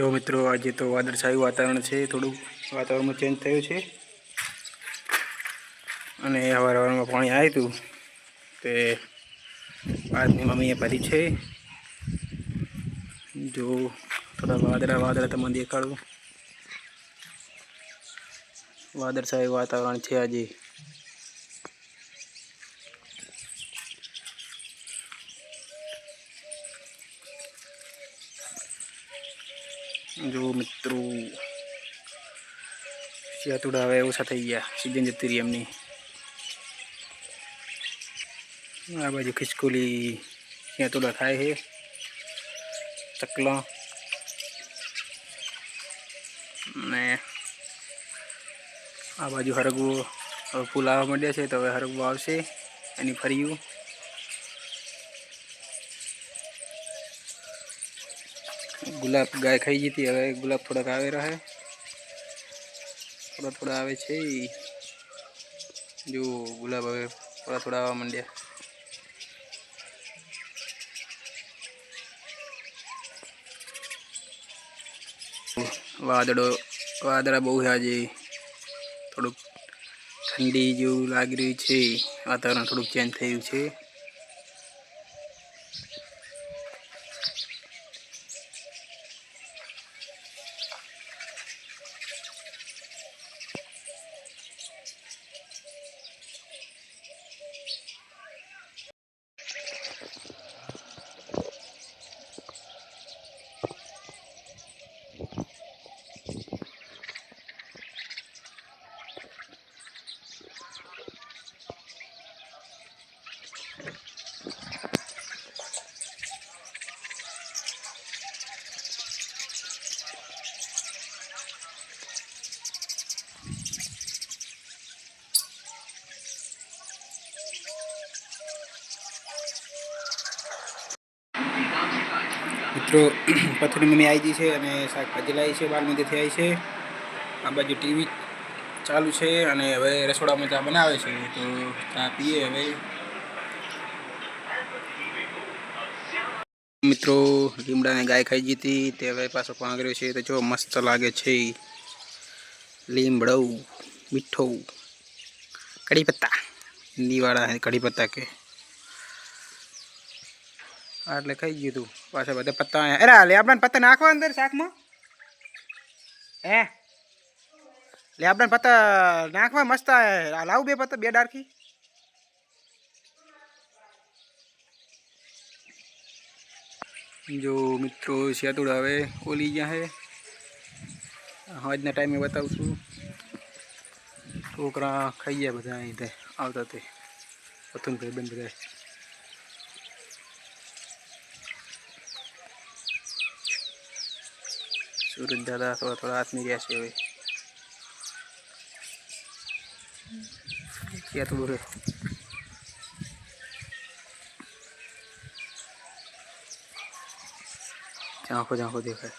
जो मित्रों आज तो वादळछाયું वातावरण है, थोड़ू वातावरण में चेन्ज थयुं छे अने हवारवारमां पाणी आव्युं हतुं ते आजनी मम्मीए भरी छे। जो थोड़ा वादळा वादळा तमने देखाडुं। वादळछाયું वातावरण है आज। जो मित्रों सियातुड़ा हवे ओछा थई गया, सीजन जती रही एमनी। आ बाजू खिसकोली सियातुड़ा खाय है, चकला ने आ बाजू हरगवो फूल आववा मांड्या छे, तो हवे हरगवो आवशे एनी फरियुं। गुलाब गाय खाई जती, हवे गुलाब थोड़ा आवेरा है, थोड़ा थोड़ा आवे छे। जो गुलाब हवे थोड़ा थोड़ा आवा मांड्या। वादड़ा बहु है आज, थोड़ुं ठंडी जो लागी रही है, वातावरण थोड़ुं चेन्ज थयुं छे। मित्रों पथरी मम्मी आई गई है, शाकभाजी लाई है, बाल मंदिर आई है। आ बाजू टीवी चालू है और हवे रसोड़ा में चा बनावे छे, तो चा पीए। हवे मित्रों લીમડા ने गाय खाई जीती, ते हवे पाछो पांगर्यो छे, तो जो मस्त लागे छे। લીમડો मीठो कड़ी पत्ता हिंदी वाला है, कड़ी पत्ता के आटले खाई गयुं तू। पाछा बधा पत्ता आया। अरे ले आपने पत्ता नाखवा अंदर शाक में, हे ले आपने पत्ता नाखवा मस्त आया। लाव बे पत्ता बे डारकी। जो मित्रों सियातुड़ा हवे ओली गया है, आज टाइम में बताऊँ छूँ। छोकरा खाई गया बधा अहीं आवता ते पतंग पे बंद रहे। सूरज दादा थोड़ा थोड़ा हाथ में गया से क्या तो बोले झाँको झाँको देखा है।